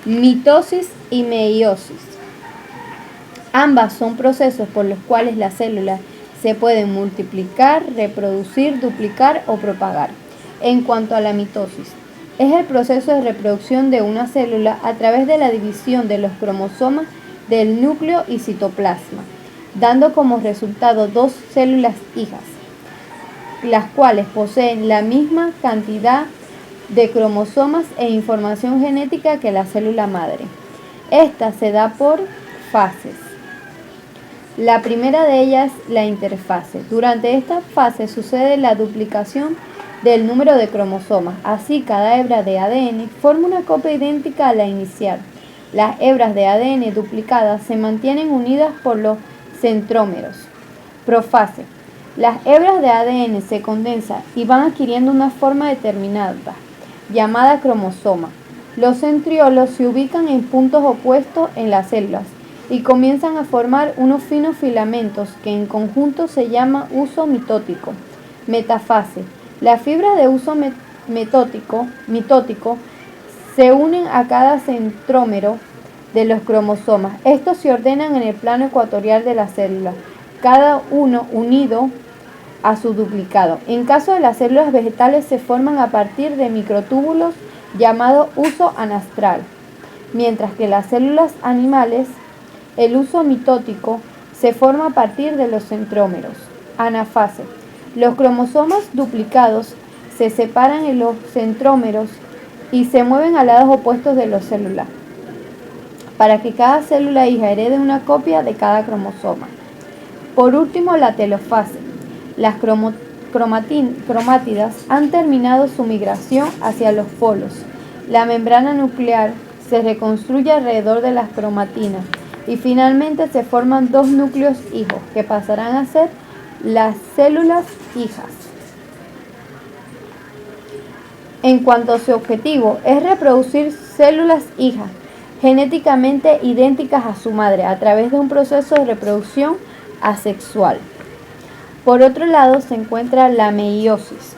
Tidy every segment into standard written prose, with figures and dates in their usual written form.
Mitosis y meiosis. Ambas son procesos por los cuales las células se pueden multiplicar, reproducir, duplicar o propagar. En cuanto a la mitosis, es el proceso de reproducción de una célula a través de la división de los cromosomas del núcleo y citoplasma, dando como resultado dos células hijas, las cuales poseen la misma cantidad de cromosomas e información genética que la célula madre. Esta se da por fases. La primera de ellas es la interfase. Durante esta fase sucede la duplicación del número de cromosomas. Así, cada hebra de ADN forma una copia idéntica a la inicial. Las hebras de ADN duplicadas se mantienen unidas por los centrómeros. Profase. Las hebras de ADN se condensan y van adquiriendo una forma determinada, llamada cromosoma. Los centriolos se ubican en puntos opuestos en las células y comienzan a formar unos finos filamentos que en conjunto se llama uso mitótico. Metafase. Las fibras de uso mitótico se unen a cada centrómero de los cromosomas. Estos se ordenan en el plano ecuatorial de la célula, cada uno unido a su duplicado. En caso de las células vegetales se forman a partir de microtúbulos llamado uso anastral, mientras que las células animales, el uso mitótico se forma a partir de los centrómeros. Anafase. Los cromosomas duplicados se separan en los centrómeros y se mueven a lados opuestos de la célula, para que cada célula hija herede una copia de cada cromosoma. Por último, la telofase. Las cromátidas han terminado su migración hacia los polos. La membrana nuclear se reconstruye alrededor de las cromatinas y finalmente se forman dos núcleos hijos que pasarán a ser las células hijas. En cuanto a su objetivo, es reproducir células hijas genéticamente idénticas a su madre a través de un proceso de reproducción asexual. Por otro lado se encuentra la meiosis,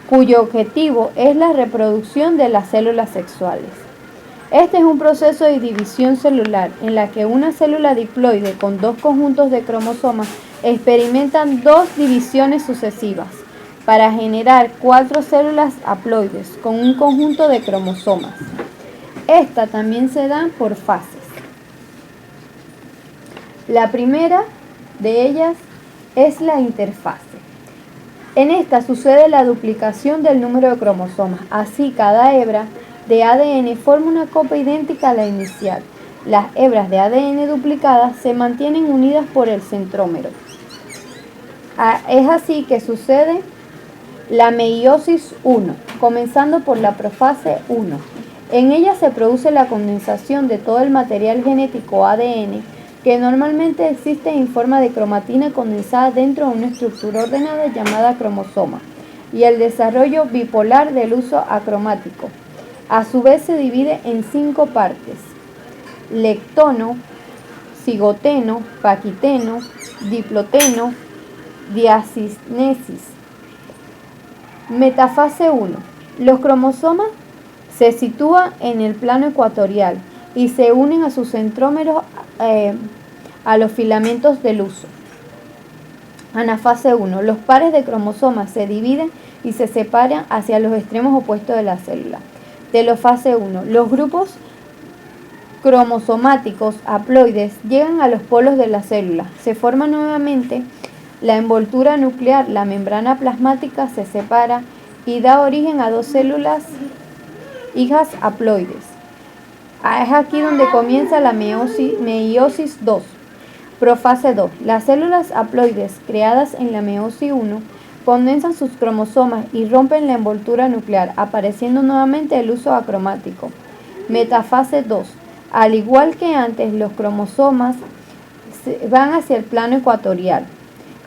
cuyo objetivo es la reproducción de las células sexuales. Este es un proceso de división celular en la que una célula diploide con dos conjuntos de cromosomas experimentan dos divisiones sucesivas para generar 4 células haploides con un conjunto de cromosomas. Esta también se da por fases. La primera de ellas es la interfase. En esta sucede la duplicación del número de cromosomas. Así, cada hebra de ADN forma una copia idéntica a la inicial. Las hebras de ADN duplicadas se mantienen unidas por el centrómero. Es así que sucede la meiosis 1, comenzando por la profase 1. En ella se produce la condensación de todo el material genético ADN que normalmente existe en forma de cromatina condensada dentro de una estructura ordenada llamada cromosoma, y el desarrollo bipolar del uso acromático. A su vez se divide en 5 partes: lectono, cigoteno, paquiteno, diploteno, diacinesis. Metafase 1. Los cromosomas se sitúan en el plano ecuatorial y se unen a sus centrómeros a los filamentos del uso. Anafase 1. Los pares de cromosomas se dividen y se separan hacia los extremos opuestos de la célula. Telofase 1. Los grupos cromosomáticos haploides llegan a los polos de la célula. Se forma nuevamente la envoltura nuclear, la membrana plasmática se separa y da origen a 2 células hijas haploides. Es aquí donde comienza la meiosis 2. Profase 2. Las células haploides creadas en la meiosis 1 condensan sus cromosomas y rompen la envoltura nuclear, apareciendo nuevamente el uso acromático. Metafase 2. Al igual que antes, los cromosomas van hacia el plano ecuatorial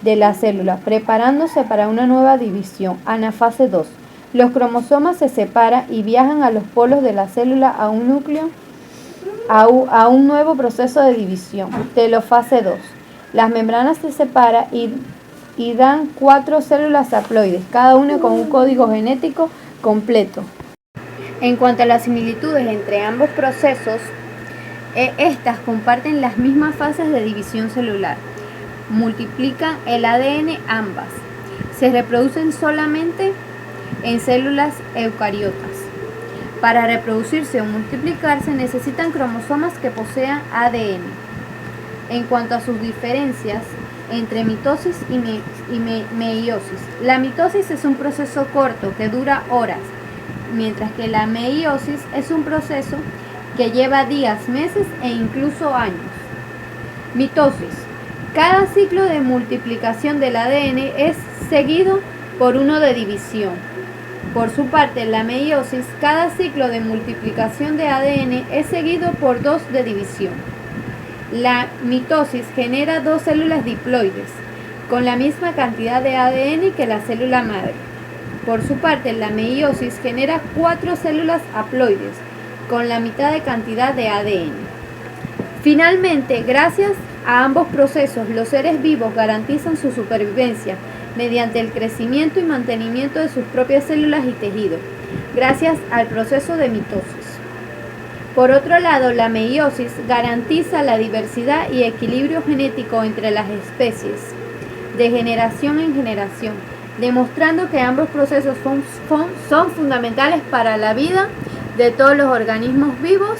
de la célula, preparándose para una nueva división. Anafase 2. Los cromosomas se separan y viajan a los polos de la célula a un núcleo, a un nuevo proceso de división. Telofase 2. Las membranas se separan y dan 4 células haploides, cada una con un código genético completo. En cuanto a las similitudes entre ambos procesos, estas comparten las mismas fases de división celular. Multiplican el ADN ambas. Se reproducen solamente en células eucariotas. Para reproducirse o multiplicarse necesitan cromosomas que posean ADN. En cuanto a sus diferencias entre mitosis y meiosis, la mitosis es un proceso corto que dura horas, mientras que la meiosis es un proceso que lleva días, meses e incluso años. Mitosis. Cada ciclo de multiplicación del ADN es seguido por uno de división. Por su parte, en la meiosis, cada ciclo de multiplicación de ADN es seguido por 2 de división. La mitosis genera 2 células diploides, con la misma cantidad de ADN que la célula madre. Por su parte, la meiosis genera 4 células haploides, con la mitad de cantidad de ADN. Finalmente, gracias a ambos procesos, los seres vivos garantizan su supervivencia mediante el crecimiento y mantenimiento de sus propias células y tejidos, gracias al proceso de mitosis. Por otro lado, la meiosis garantiza la diversidad y equilibrio genético entre las especies, de generación en generación, demostrando que ambos procesos son fundamentales para la vida de todos los organismos vivos